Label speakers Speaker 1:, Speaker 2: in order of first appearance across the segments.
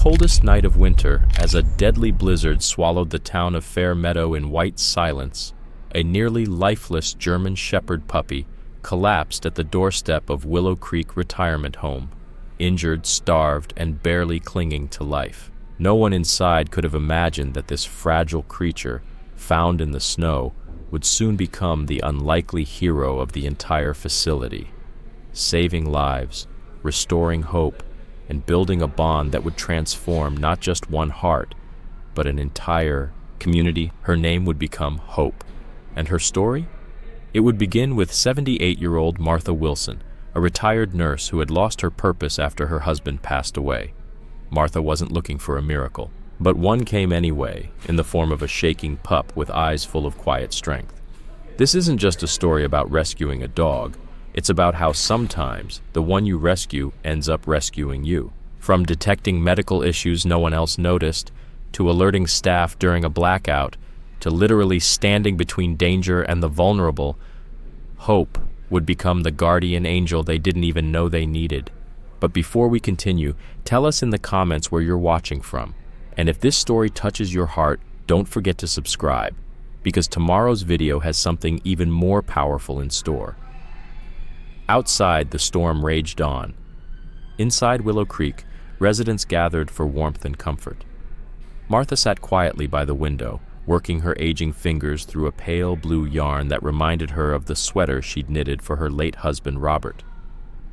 Speaker 1: coldest night of winter, as a deadly blizzard swallowed the town of Fair Meadow in white silence, a nearly lifeless German Shepherd puppy collapsed at the doorstep of Willow Creek Retirement Home, injured, starved, and barely clinging to life. No one inside could have imagined that this fragile creature, found in the snow, would soon become the unlikely hero of the entire facility, saving lives, restoring hope, and building a bond that would transform not just one heart, but an entire community. Her name would become Hope. And her story? It would begin with 78-year-old Martha Wilson, a retired nurse who had lost her purpose after her husband passed away. Martha wasn't looking for a miracle, but one came anyway, in the form of a shaking pup with eyes full of quiet strength. This isn't just a story about rescuing a dog. It's about how sometimes the one you rescue ends up rescuing you. From detecting medical issues no one else noticed, to alerting staff during a blackout, to literally standing between danger and the vulnerable, Hope would become the guardian angel they didn't even know they needed. But before we continue, tell us in the comments where you're watching from. And if this story touches your heart, don't forget to subscribe, because tomorrow's video has something even more powerful in store. Outside, the storm raged on. Inside Willow Creek, residents gathered for warmth and comfort. Martha sat quietly by the window, working her aging fingers through a pale blue yarn that reminded her of the sweater she'd knitted for her late husband, Robert.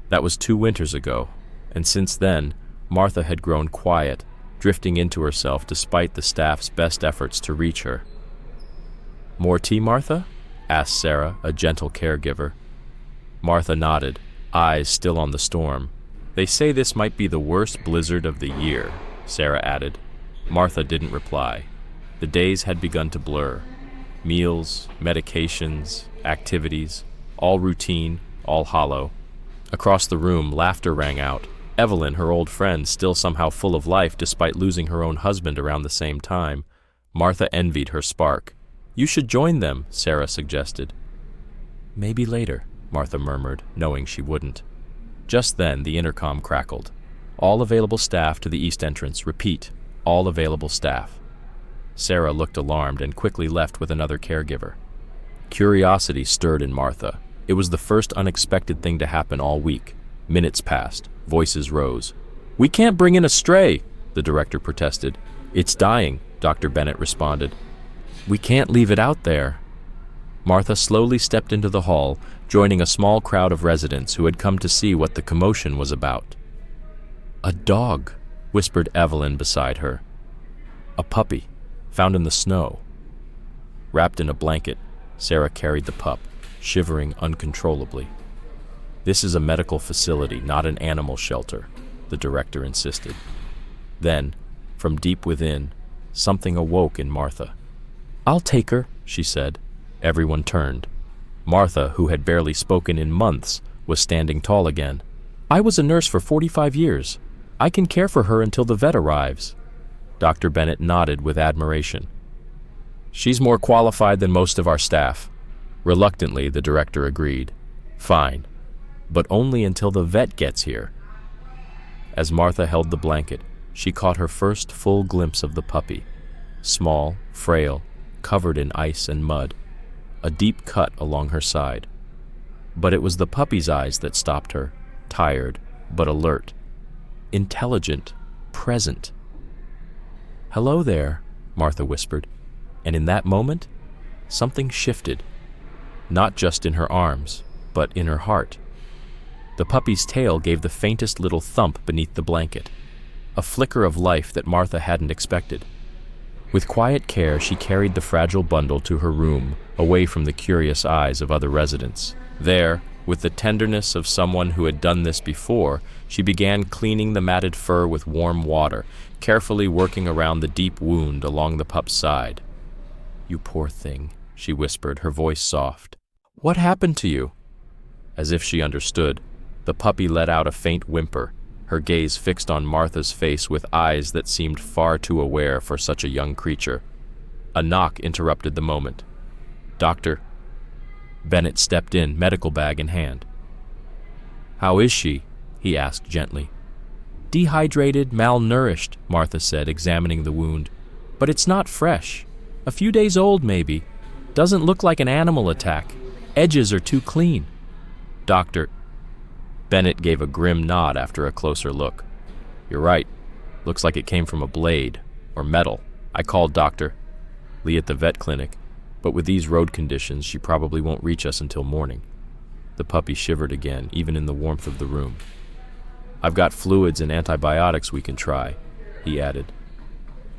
Speaker 1: That was 2 winters ago, and since then, Martha had grown quiet, drifting into herself despite the staff's best efforts to reach her. "More tea, Martha?" asked Sarah, a gentle caregiver. Martha nodded, eyes still on the storm. "They say this might be the worst blizzard of the year," Sarah added. Martha didn't reply. The days had begun to blur. Meals, medications, activities, all routine, all hollow. Across the room, laughter rang out. Evelyn, her old friend, still somehow full of life despite losing her own husband around the same time. Martha envied her spark. "You should join them," Sarah suggested. "Maybe later," Martha murmured, knowing she wouldn't. Just then, the intercom crackled. "All available staff to the east entrance. Repeat, all available staff." Sarah looked alarmed and quickly left with another caregiver. Curiosity stirred in Martha. It was the first unexpected thing to happen all week. Minutes passed. Voices rose. "We can't bring in a stray," the director protested. "It's dying," Dr. Bennett responded. "We can't leave it out there." Martha slowly stepped into the hall, joining a small crowd of residents who had come to see what the commotion was about. "A dog," whispered Evelyn beside her. "A puppy, found in the snow." Wrapped in a blanket, Sarah carried the pup, shivering uncontrollably. "This is a medical facility, not an animal shelter," the director insisted. Then, from deep within, something awoke in Martha. "I'll take her," she said. Everyone turned. Martha, who had barely spoken in months, was standing tall again. "I was a nurse for 45 years. I can care for her until the vet arrives." Dr. Bennett nodded with admiration. "She's more qualified than most of our staff." Reluctantly, the director agreed. "Fine, but only until the vet gets here." As Martha held the blanket, she caught her first full glimpse of the puppy. Small, frail, covered in ice and mud. A deep cut along her side. But it was the puppy's eyes that stopped her, tired, but alert. Intelligent, present. "Hello there," Martha whispered, and in that moment, something shifted. Not just in her arms, but in her heart. The puppy's tail gave the faintest little thump beneath the blanket, a flicker of life that Martha hadn't expected. With quiet care, she carried the fragile bundle to her room, away from the curious eyes of other residents. There, with the tenderness of someone who had done this before, she began cleaning the matted fur with warm water, carefully working around the deep wound along the pup's side. "You poor thing," she whispered, her voice soft. "What happened to you?" As if she understood, the puppy let out a faint whimper, her gaze fixed on Martha's face with eyes that seemed far too aware for such a young creature. A knock interrupted the moment. "Doctor?" Bennett stepped in, medical bag in hand. "How is she?" he asked gently. Dehydrated, malnourished, Martha said, examining the wound. But it's not fresh. A few days old, maybe. Doesn't look like an animal attack. Edges are too clean. Doctor. Bennett gave a grim nod after a closer look. You're right. Looks like it came from a blade, or metal. I called Dr. Lee at the vet clinic, but with these road conditions, she probably won't reach us until morning. The puppy shivered again, even in the warmth of the room. I've got fluids and antibiotics we can try, he added.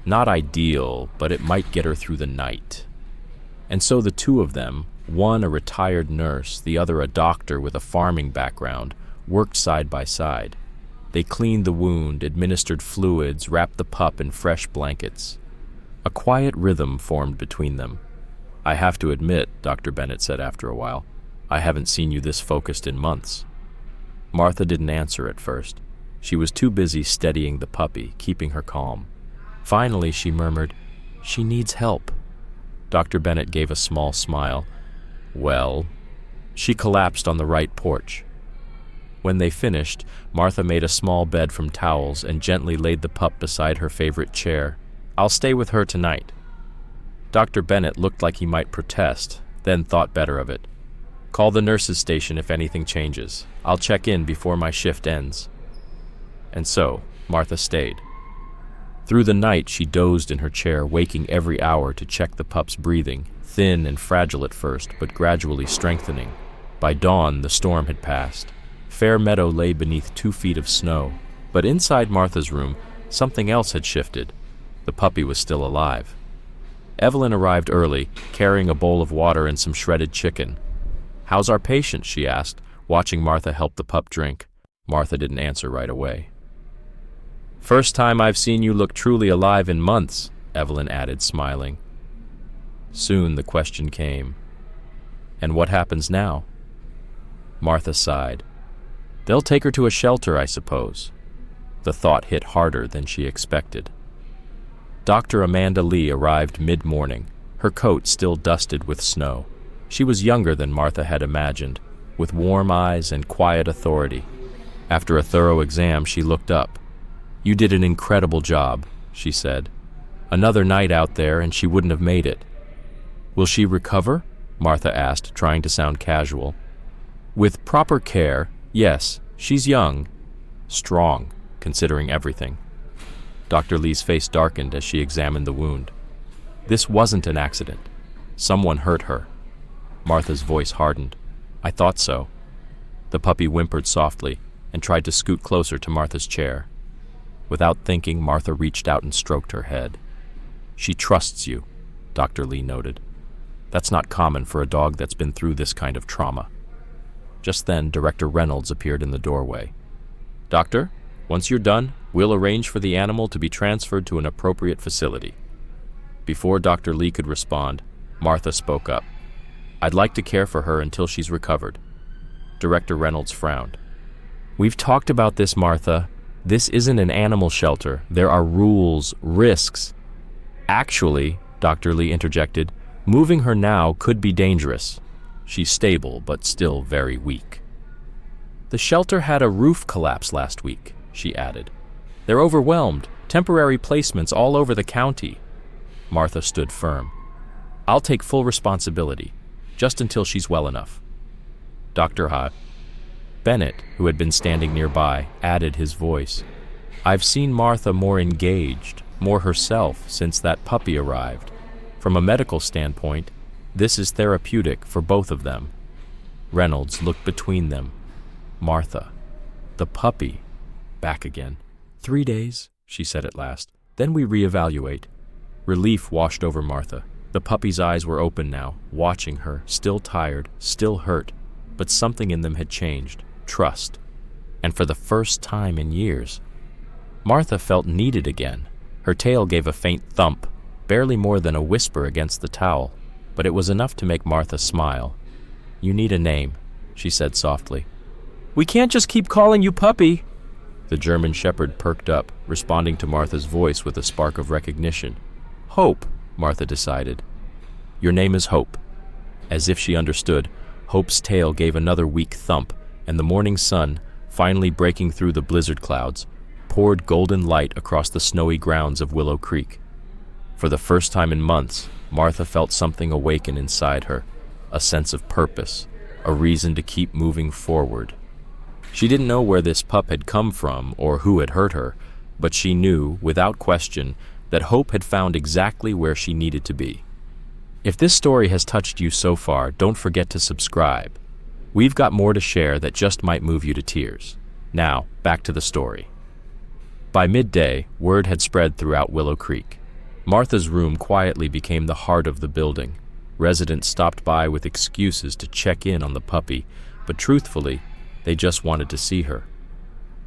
Speaker 1: Not ideal, but it might get her through the night. And so the two of them, one a retired nurse, the other a doctor with a farming background, worked side by side. They cleaned the wound, administered fluids, wrapped the pup in fresh blankets. A quiet rhythm formed between them. I have to admit, Dr. Bennett said after a while, I haven't seen you this focused in months. Martha didn't answer at first. She was too busy steadying the puppy, keeping her calm. Finally, she murmured, "She needs help." Dr. Bennett gave a small smile. Well, she collapsed on the right porch. When they finished, Martha made a small bed from towels and gently laid the pup beside her favorite chair. I'll stay with her tonight. Dr. Bennett looked like he might protest, then thought better of it. Call the nurse's station if anything changes. I'll check in before my shift ends. And so, Martha stayed. Through the night, she dozed in her chair, waking every hour to check the pup's breathing, thin and fragile at first, but gradually strengthening. By dawn, the storm had passed. Fair Meadow lay beneath 2 feet of snow, but inside Martha's room, something else had shifted. The puppy was still alive. Evelyn arrived early, carrying a bowl of water and some shredded chicken. How's our patient? She asked, watching Martha help the pup drink. Martha didn't answer right away. First time I've seen you look truly alive in months, Evelyn added, smiling. Soon the question came. And what happens now? Martha sighed. They'll take her to a shelter, I suppose. The thought hit harder than she expected. Dr. Amanda Lee arrived mid-morning, her coat still dusted with snow. She was younger than Martha had imagined, with warm eyes and quiet authority. After a thorough exam, she looked up. You did an incredible job, she said. Another night out there and she wouldn't have made it. Will she recover? Martha asked, trying to sound casual. With proper care, yes, she's young. Strong, considering everything. Dr. Lee's face darkened as she examined the wound. This wasn't an accident. Someone hurt her. Martha's voice hardened. I thought so. The puppy whimpered softly and tried to scoot closer to Martha's chair. Without thinking, Martha reached out and stroked her head. She trusts you, Dr. Lee noted. That's not common for a dog that's been through this kind of trauma. Just then, Director Reynolds appeared in the doorway. Doctor, once you're done, we'll arrange for the animal to be transferred to an appropriate facility. Before Dr. Lee could respond, Martha spoke up. I'd like to care for her until she's recovered. Director Reynolds frowned. We've talked about this, Martha. This isn't an animal shelter. There are rules, risks. Actually, Dr. Lee interjected, moving her now could be dangerous. She's stable, but still very weak. The shelter had a roof collapse last week, she added. They're overwhelmed, temporary placements all over the county. Martha stood firm. I'll take full responsibility, just until she's well enough. Dr. Bennett, who had been standing nearby, added his voice. I've seen Martha more engaged, more herself, since that puppy arrived. From a medical standpoint, this is therapeutic for both of them. Reynolds looked between them. Martha, the puppy, back again. 3 days, she said at last. Then we reevaluate. Relief washed over Martha. The puppy's eyes were open now, watching her, still tired, still hurt, but something in them had changed. Trust. And for the first time in years, Martha felt needed again. Her tail gave a faint thump, barely more than a whisper against the towel, but it was enough to make Martha smile. You need a name, she said softly. We can't just keep calling you Puppy. The German Shepherd perked up, responding to Martha's voice with a spark of recognition. Hope, Martha decided. Your name is Hope. As if she understood, Hope's tail gave another weak thump, and the morning sun, finally breaking through the blizzard clouds, poured golden light across the snowy grounds of Willow Creek. For the first time in months, Martha felt something awaken inside her, a sense of purpose, a reason to keep moving forward. She didn't know where this pup had come from or who had hurt her, but she knew, without question, that hope had found exactly where she needed to be. If this story has touched you so far, don't forget to subscribe. We've got more to share that just might move you to tears. Now, back to the story. By midday, word had spread throughout Willow Creek. Martha's room quietly became the heart of the building. Residents stopped by with excuses to check in on the puppy, but truthfully, they just wanted to see her.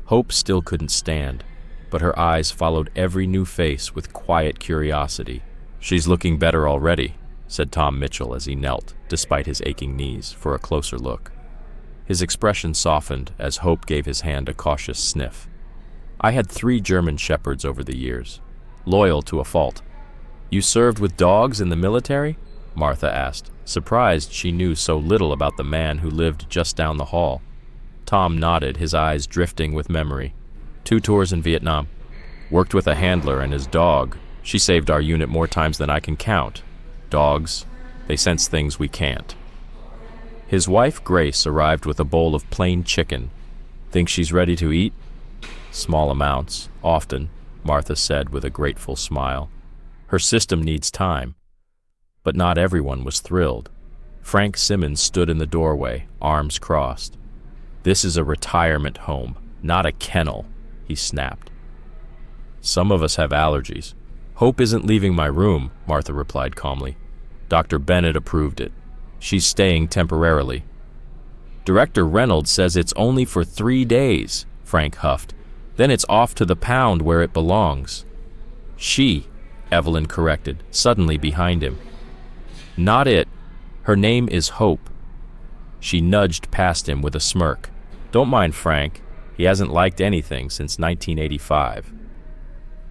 Speaker 1: Hope still couldn't stand, but her eyes followed every new face with quiet curiosity. "She's looking better already," said Tom Mitchell as he knelt, despite his aching knees, for a closer look. His expression softened as Hope gave his hand a cautious sniff. "I had 3 German shepherds over the years, loyal to a fault." "You served with dogs in the military?" Martha asked, surprised she knew so little about the man who lived just down the hall. Tom nodded, his eyes drifting with memory. 2 tours in Vietnam. Worked with a handler and his dog. She saved our unit more times than I can count. Dogs, they sense things we can't. His wife, Grace, arrived with a bowl of plain chicken. "Think she's ready to eat?" "Small amounts, often," Martha said with a grateful smile. "Her system needs time." But not everyone was thrilled. Frank Simmons stood in the doorway, arms crossed. "This is a retirement home, not a kennel," he snapped. "Some of us have allergies." "Hope isn't leaving my room," Martha replied calmly. "Dr. Bennett approved it. She's staying temporarily." "Director Reynolds says it's only for 3 days," Frank huffed. "Then it's off to the pound where it belongs." "She," Evelyn corrected, suddenly behind him. "Not it. Her name is Hope." She nudged past him with a smirk. "Don't mind Frank. He hasn't liked anything since 1985.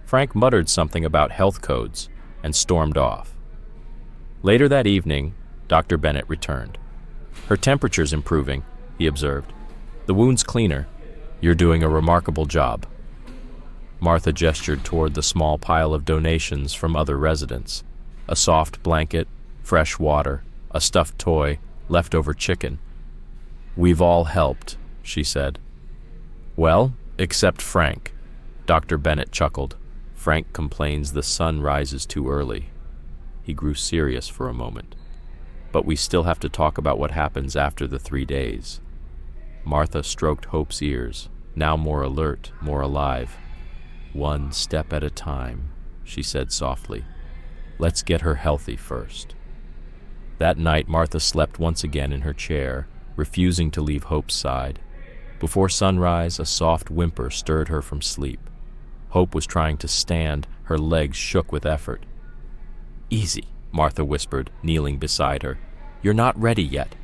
Speaker 1: Frank muttered something about health codes and stormed off. Later that evening, Dr. Bennett returned. "Her temperature's improving," he observed. "The wound's cleaner. You're doing a remarkable job." Martha gestured toward the small pile of donations from other residents. A soft blanket, fresh water, a stuffed toy, leftover chicken. "We've all helped," she said. "Well, except Frank," Dr. Bennett chuckled. "Frank complains the sun rises too early." He grew serious for a moment. "But we still have to talk about what happens after the 3 days." Martha stroked Hope's ears, now more alert, more alive. "One step at a time," she said softly. "Let's get her healthy first." That night, Martha slept once again in her chair, refusing to leave Hope's side. Before sunrise, a soft whimper stirred her from sleep. Hope was trying to stand, her legs shook with effort. "Easy," Martha whispered, kneeling beside her. "You're not ready yet."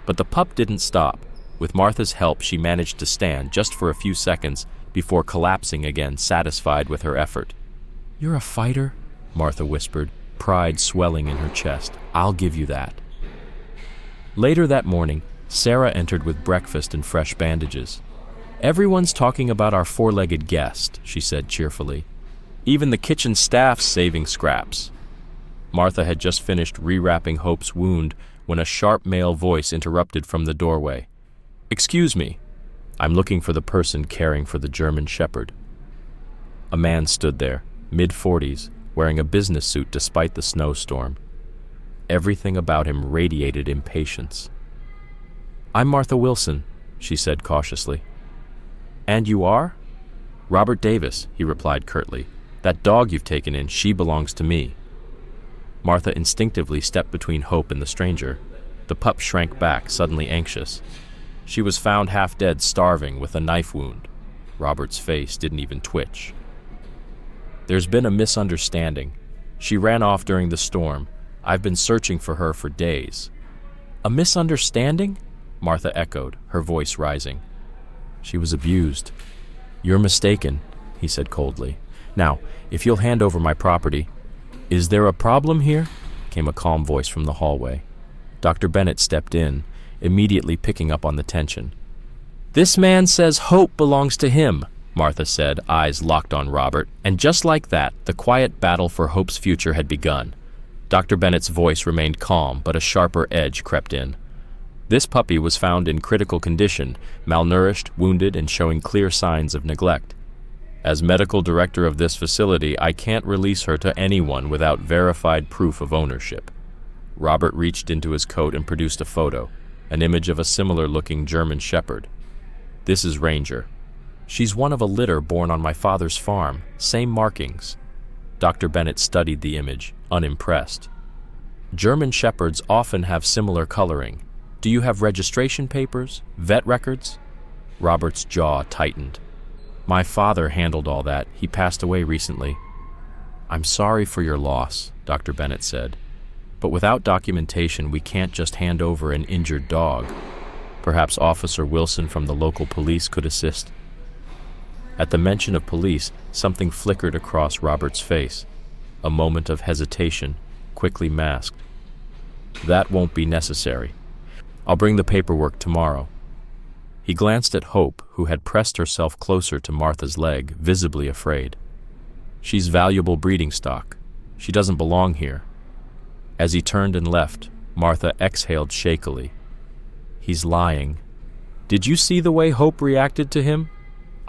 Speaker 1: But the pup didn't stop. With Martha's help, she managed to stand just for a few seconds before collapsing again, satisfied with her effort. "You're a fighter," Martha whispered, pride swelling in her chest. "I'll give you that." Later that morning, Sarah entered with breakfast and fresh bandages. "Everyone's talking about our 4-legged guest," she said cheerfully. "Even the kitchen staff's saving scraps." Martha had just finished rewrapping Hope's wound when a sharp male voice interrupted from the doorway. "Excuse me. I'm looking for the person caring for the German shepherd." A man stood there, mid-40s, wearing a business suit despite the snowstorm. Everything about him radiated impatience. "I'm Martha Wilson," she said cautiously. "And you are?" "Robert Davis," he replied curtly. "That dog you've taken in, she belongs to me." Martha instinctively stepped between Hope and the stranger. The pup shrank back, suddenly anxious. She was found half dead, starving, with a knife wound. Robert's face didn't even twitch. "There's been a misunderstanding. She ran off during the storm. I've been searching for her for days." "A misunderstanding?" Martha echoed, her voice rising. "She was abused." "You're mistaken," he said coldly. "Now, if you'll hand over my property—" "Is there a problem here?" came a calm voice from the hallway. Dr. Bennett stepped in, immediately picking up on the tension. "This man says Hope belongs to him," Martha said, eyes locked on Robert, and just like that, the quiet battle for Hope's future had begun. Dr. Bennett's voice remained calm, but a sharper edge crept in. This puppy was found in critical condition, malnourished, wounded, and showing clear signs of neglect. As medical director of this facility, I can't release her to anyone without verified proof of ownership. Robert reached into his coat and produced a photo, an image of a similar-looking German shepherd. This is Ranger. She's one of a litter born on my father's farm, same markings. Dr. Bennett studied the image, unimpressed. German shepherds often have similar coloring. Do you have registration papers, vet records? Robert's jaw tightened. My father handled all that. He passed away recently. I'm sorry for your loss, Dr. Bennett said. But without documentation, we can't just hand over an injured dog. Perhaps Officer Wilson from the local police could assist. At the mention of police, something flickered across Robert's face. A moment of hesitation, quickly masked. That won't be necessary. I'll bring the paperwork tomorrow. He glanced at Hope, who had pressed herself closer to Martha's leg, visibly afraid. She's valuable breeding stock. She doesn't belong here. As he turned and left, Martha exhaled shakily. He's lying. Did you see the way Hope reacted to him?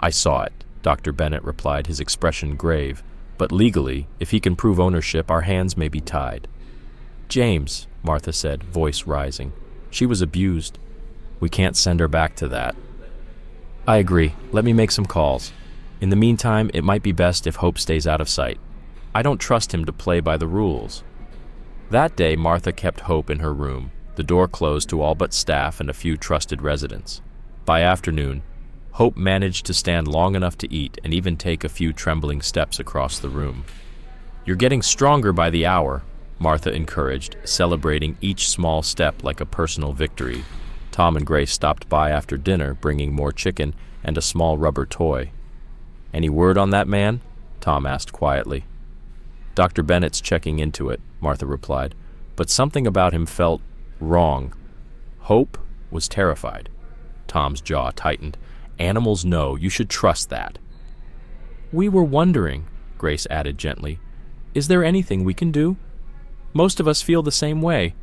Speaker 1: I saw it, Dr. Bennett replied, his expression grave. But legally, if he can prove ownership, our hands may be tied. James, Martha said, voice rising. She was abused. We can't send her back to that. I agree. Let me make some calls. In the meantime, it might be best if Hope stays out of sight. I don't trust him to play by the rules. That day, Martha kept Hope in her room, the door closed to all but staff and a few trusted residents. By afternoon, Hope managed to stand long enough to eat and even take a few trembling steps across the room. You're getting stronger by the hour, Martha encouraged, celebrating each small step like a personal victory. Tom and Grace stopped by after dinner, bringing more chicken and a small rubber toy. Any word on that man? Tom asked quietly. Dr. Bennett's checking into it, Martha replied, but something about him felt wrong. Hope was terrified. Tom's jaw tightened. Animals know. You should trust that. We were wondering, Grace added gently, is there anything we can do? Most of us feel the same way.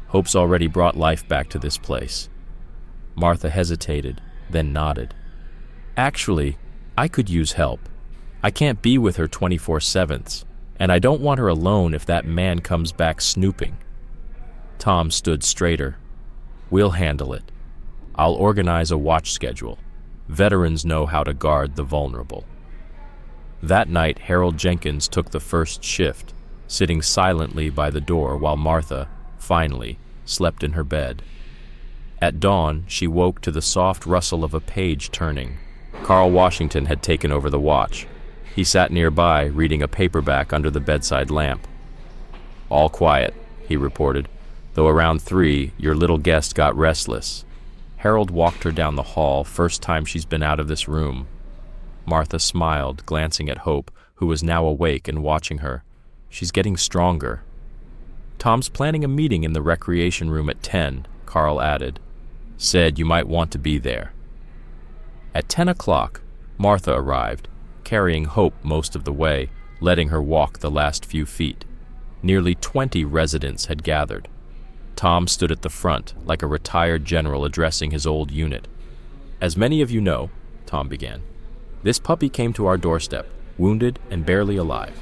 Speaker 1: Hope's already brought life back to this place. Martha hesitated, then nodded. Actually, I could use help. I can't be with her 24/7, and I don't want her alone if that man comes back snooping. Tom stood straighter. We'll handle it. I'll organize a watch schedule. Veterans know how to guard the vulnerable. That night, Harold Jenkins took the first shift, sitting silently by the door while Martha, finally, slept in her bed. At dawn, she woke to the soft rustle of a page turning. Carl Washington had taken over the watch. He sat nearby, reading a paperback under the bedside lamp. All quiet, he reported, though around 3, your little guest got restless. Harold walked her down the hall, first time she's been out of this room. Martha smiled, glancing at Hope, who was now awake and watching her. She's getting stronger. Tom's planning a meeting in the recreation room at 10, Carl added. Said you might want to be there. At 10 o'clock, Martha arrived, carrying Hope most of the way, letting her walk the last few feet. Nearly 20 residents had gathered. Tom stood at the front, like a retired general addressing his old unit. As many of you know, Tom began, this puppy came to our doorstep, wounded and barely alive.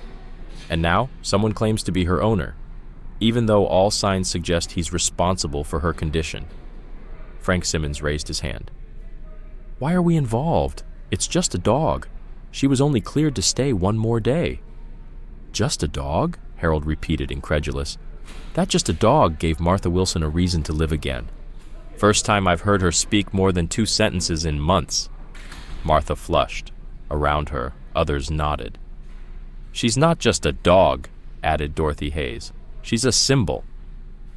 Speaker 1: And now, someone claims to be her owner, even though all signs suggest he's responsible for her condition. Frank Simmons raised his hand. Why are we involved? It's just a dog. She was only cleared to stay one more day. Just a dog? Harold repeated, incredulous. That just a dog gave Martha Wilson a reason to live again. First time I've heard her speak more than 2 sentences in months. Martha flushed. Around her, others nodded. She's not just a dog, added Dorothy Hayes. She's a symbol.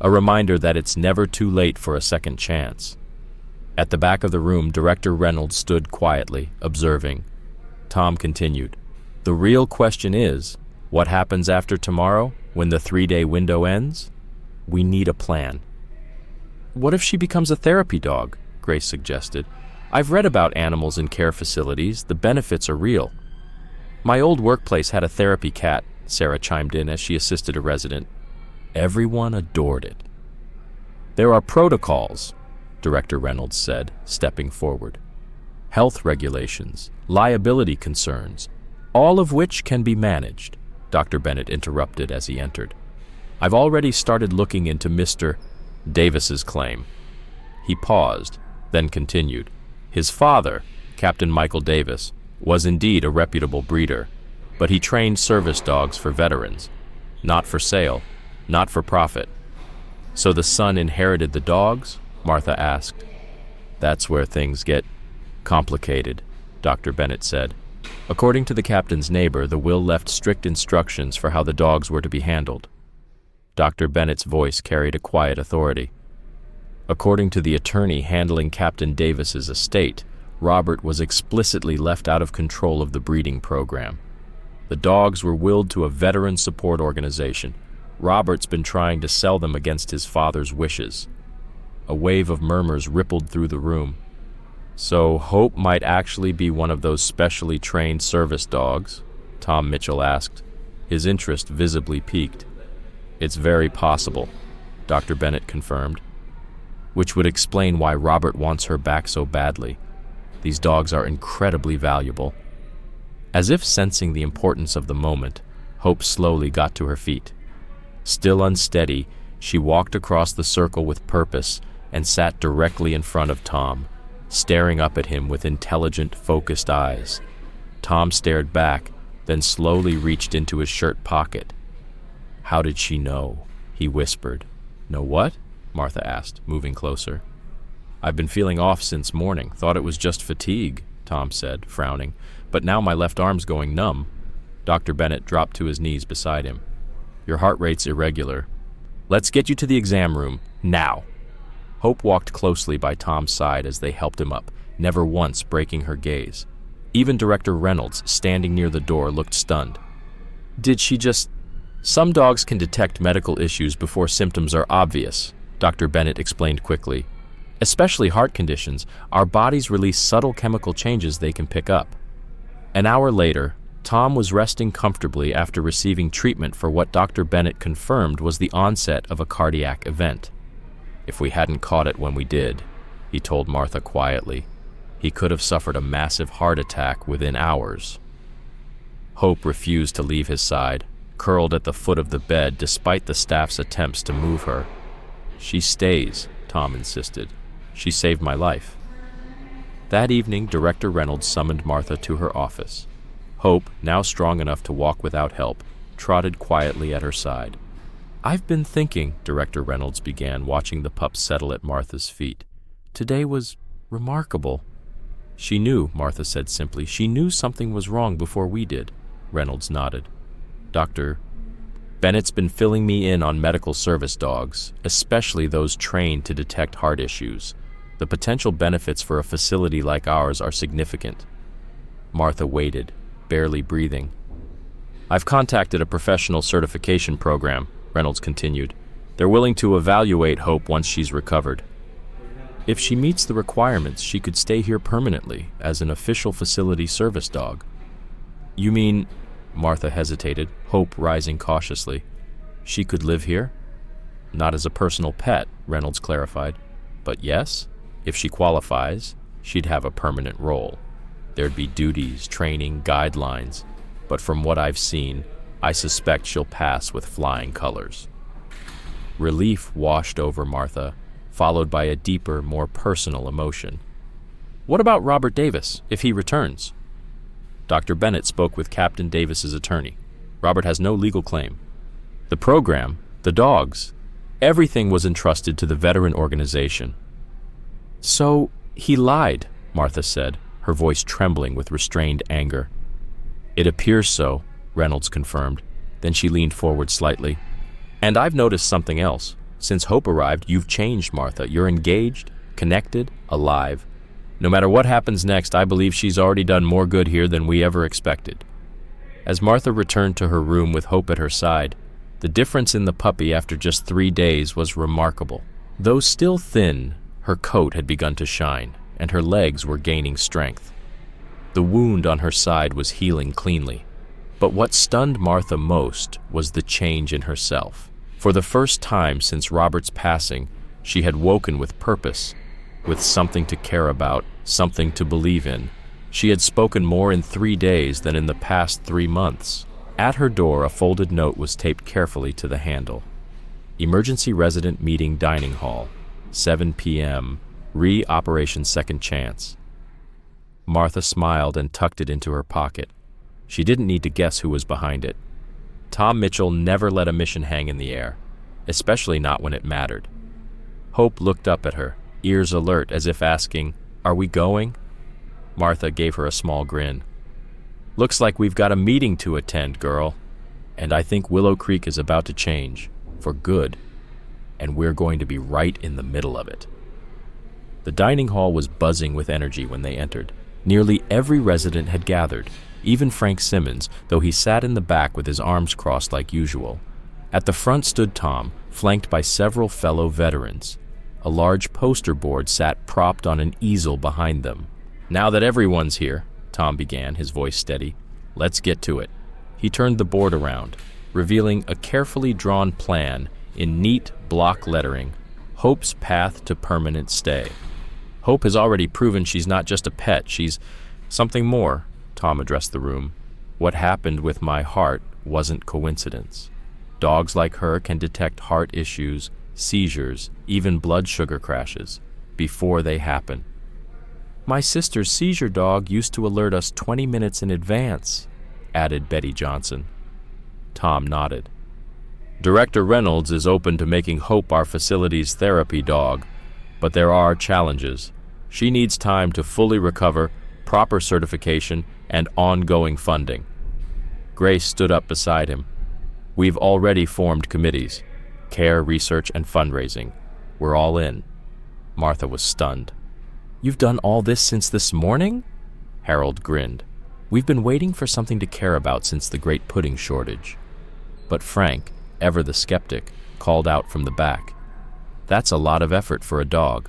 Speaker 1: A reminder that it's never too late for a second chance. At the back of the room, Director Reynolds stood quietly, observing. Tom continued. The real question is, what happens after tomorrow, when the 3-day window ends? We need a plan. What if she becomes a therapy dog? Grace suggested. I've read about animals in care facilities. The benefits are real. My old workplace had a therapy cat, Sarah chimed in as she assisted a resident. Everyone adored it. There are protocols, Director Reynolds said, stepping forward. Health regulations, liability concerns, all of which can be managed, Dr. Bennett interrupted as he entered. I've already started looking into Mr. Davis's claim. He paused, then continued. His father, Captain Michael Davis, was indeed a reputable breeder, but he trained service dogs for veterans, not for sale, not for profit. So the son inherited the dogs? Martha asked. That's where things get complicated, Dr. Bennett said. According to the captain's neighbor, the will left strict instructions for how the dogs were to be handled. Dr. Bennett's voice carried a quiet authority. According to the attorney handling Captain Davis's estate, Robert was explicitly left out of control of the breeding program. The dogs were willed to a veteran support organization. Robert's been trying to sell them against his father's wishes. A wave of murmurs rippled through the room. So Hope might actually be one of those specially trained service dogs? Tom Mitchell asked. His interest visibly piqued. It's very possible, Dr. Bennett confirmed. Which would explain why Robert wants her back so badly. These dogs are incredibly valuable. As if sensing the importance of the moment, Hope slowly got to her feet. Still unsteady, she walked across the circle with purpose and sat directly in front of Tom, staring up at him with intelligent, focused eyes. Tom stared back, then slowly reached into his shirt pocket. How did she know? He whispered. Know what? Martha asked, moving closer. I've been feeling off since morning. Thought it was just fatigue, Tom said, frowning. But now my left arm's going numb. Dr. Bennett dropped to his knees beside him. Your heart rate's irregular. Let's get you to the exam room, now. Hope walked closely by Tom's side as they helped him up, never once breaking her gaze. Even Director Reynolds, standing near the door, looked stunned. Did she just... Some dogs can detect medical issues before symptoms are obvious, Dr. Bennett explained quickly. Especially heart conditions, our bodies release subtle chemical changes they can pick up. An hour later, Tom was resting comfortably after receiving treatment for what Dr. Bennett confirmed was the onset of a cardiac event. If we hadn't caught it when we did, he told Martha quietly, he could have suffered a massive heart attack within hours. Hope refused to leave his side, curled at the foot of the bed despite the staff's attempts to move her. She stays, Tom insisted. She saved my life. That evening, Director Reynolds summoned Martha to her office. Hope, now strong enough to walk without help, trotted quietly at her side. I've been thinking, Director Reynolds began, watching the pup settle at Martha's feet. Today was remarkable. She knew, Martha said simply. She knew something was wrong before we did. Reynolds nodded. Dr. Bennett's been filling me in on medical service dogs, especially those trained to detect heart issues. The potential benefits for a facility like ours are significant. Martha waited, barely breathing. I've contacted a professional certification program, Reynolds continued. They're willing to evaluate Hope once she's recovered. If she meets the requirements, she could stay here permanently as an official facility service dog. You mean... Martha hesitated, Hope rising cautiously. She could live here? Not as a personal pet, Reynolds clarified. But yes, if she qualifies, she'd have a permanent role. There'd be duties, training, guidelines. But from what I've seen, I suspect she'll pass with flying colors. Relief washed over Martha, followed by a deeper, more personal emotion. What about Robert Davis, if he returns? Dr. Bennett spoke with Captain Davis's attorney. Robert has no legal claim. The program, the dogs, everything was entrusted to the veteran organization. So, he lied, Martha said, her voice trembling with restrained anger. It appears so, Reynolds confirmed. Then she leaned forward slightly. And I've noticed something else. Since Hope arrived, you've changed, Martha. You're engaged, connected, alive. No matter what happens next, I believe she's already done more good here than we ever expected. As Martha returned to her room with Hope at her side, the difference in the puppy after just 3 days was remarkable. Though still thin, her coat had begun to shine, and her legs were gaining strength. The wound on her side was healing cleanly. But what stunned Martha most was the change in herself. For the first time since Robert's passing, she had woken with purpose, with something to care about, something to believe in. She had spoken more in 3 days than in the past 3 months. At her door, a folded note was taped carefully to the handle. Emergency Resident Meeting Dining Hall, 7 p.m., Operation Second Chance. Martha smiled and tucked it into her pocket. She didn't need to guess who was behind it. Tom Mitchell never let a mission hang in the air, especially not when it mattered. Hope looked up at her, ears alert as if asking, "Are we going?" Martha gave her a small grin. "Looks like we've got a meeting to attend, girl. And I think Willow Creek is about to change, for good. And we're going to be right in the middle of it." The dining hall was buzzing with energy when they entered. Nearly every resident had gathered, even Frank Simmons, though he sat in the back with his arms crossed like usual. At the front stood Tom, flanked by several fellow veterans. A large poster board sat propped on an easel behind them. "Now that everyone's here," Tom began, his voice steady, "let's get to it." He turned the board around, revealing a carefully drawn plan in neat block lettering, Hope's path to permanent stay. Hope has already proven she's not just a pet, she's something more. Tom addressed the room. "What happened with my heart wasn't coincidence. Dogs like her can detect heart issues, seizures, even blood sugar crashes, before they happen. My sister's seizure dog used to alert us 20 minutes in advance," added Betty Johnson. Tom nodded. "Director Reynolds is open to making Hope our facility's therapy dog, but there are challenges. She needs time to fully recover, proper certification, and ongoing funding." Grace stood up beside him. "We've already formed committees. Care, research, and fundraising. We're all in." Martha was stunned. "You've done all this since this morning?" Harold grinned. "We've been waiting for something to care about since the great pudding shortage." But Frank, ever the skeptic, called out from the back, "That's a lot of effort for a dog."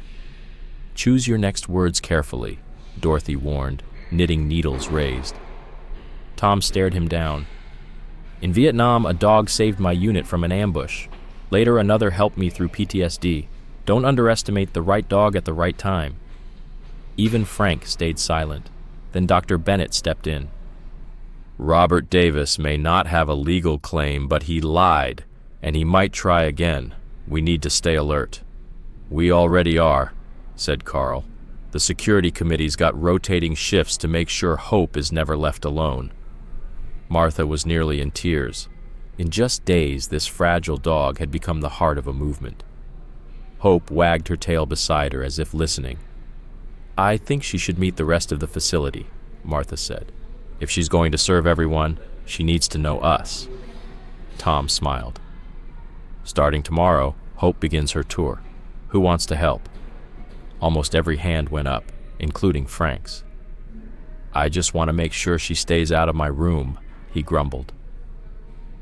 Speaker 1: "Choose your next words carefully," Dorothy warned, knitting needles raised. Tom stared him down. "In Vietnam, a dog saved my unit from an ambush. Later, another helped me through PTSD. Don't underestimate the right dog at the right time." Even Frank stayed silent. Then Dr. Bennett stepped in. "Robert Davis may not have a legal claim, but he lied, and he might try again. We need to stay alert." "We already are," said Carl. "The security committee's got rotating shifts to make sure Hope is never left alone." Martha was nearly in tears. In just days, this fragile dog had become the heart of a movement. Hope wagged her tail beside her as if listening. "I think she should meet the rest of the facility," Martha said. "If she's going to serve everyone, she needs to know us." Tom smiled. "Starting tomorrow, Hope begins her tour. Who wants to help?" Almost every hand went up, including Frank's. "I just want to make sure she stays out of my room," he grumbled.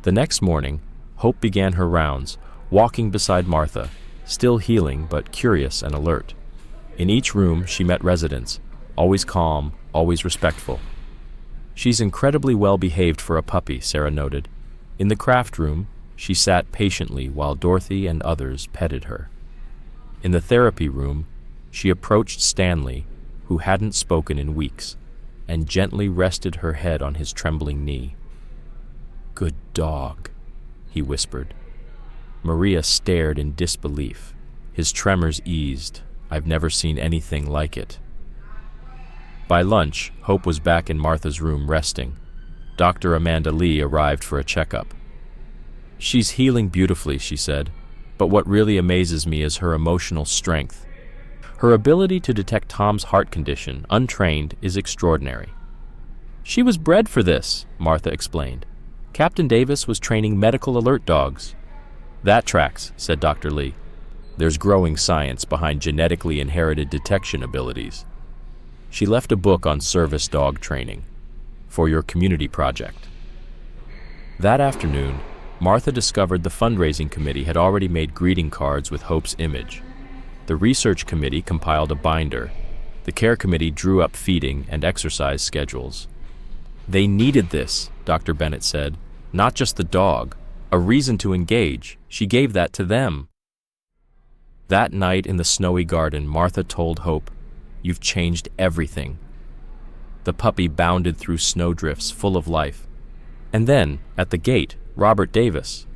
Speaker 1: The next morning, Hope began her rounds, walking beside Martha, still healing but curious and alert. In each room, she met residents, always calm, always respectful. "She's incredibly well behaved for a puppy," Sarah noted. In the craft room, she sat patiently while Dorothy and others petted her. In the therapy room, she approached Stanley, who hadn't spoken in weeks, and gently rested her head on his trembling knee. "Good dog," he whispered. Maria stared in disbelief. His tremors eased. "I've never seen anything like it." By lunch, Hope was back in Martha's room resting. Dr. Amanda Lee arrived for a checkup. "She's healing beautifully," she said, "but what really amazes me is her emotional strength. Her ability to detect Tom's heart condition, untrained, is extraordinary." "She was bred for this," Martha explained. "Captain Davis was training medical alert dogs." "That tracks," said Dr. Lee. "There's growing science behind genetically inherited detection abilities." She left a book on service dog training for your community project. That afternoon, Martha discovered the fundraising committee had already made greeting cards with Hope's image. The research committee compiled a binder. The care committee drew up feeding and exercise schedules. They needed this, Dr. Bennett said. Not just the dog. A reason to engage. She gave that to them. That night in the snowy garden, Martha told Hope, "You've changed everything." The puppy bounded through snowdrifts full of life. And then, at the gate, Robert Davis.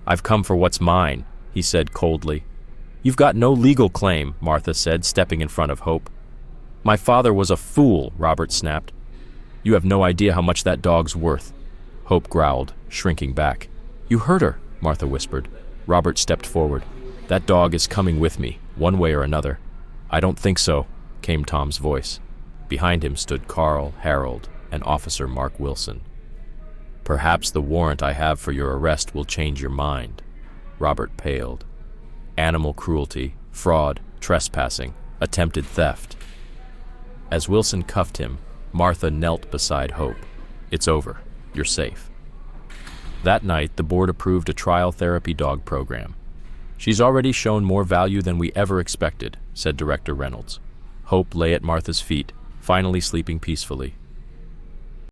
Speaker 1: "I've come for what's mine," he said coldly. "You've got no legal claim," Martha said, stepping in front of Hope. "My father was a fool," Robert snapped. "You have no idea how much that dog's worth." Hope growled, shrinking back. "You hurt her," Martha whispered. Robert stepped forward. "That dog is coming with me, one way or another." "I don't think so," came Tom's voice. Behind him stood Carl, Harold, and Officer Mark Wilson. "Perhaps the warrant I have for your arrest will change your mind." Robert paled. "Animal cruelty, fraud, trespassing, attempted theft." As Wilson cuffed him, Martha knelt beside Hope. "It's over. You're safe." That night, the board approved a trial therapy dog program. "She's already shown more value than we ever expected," said Director Reynolds. Hope lay at Martha's feet, finally sleeping peacefully.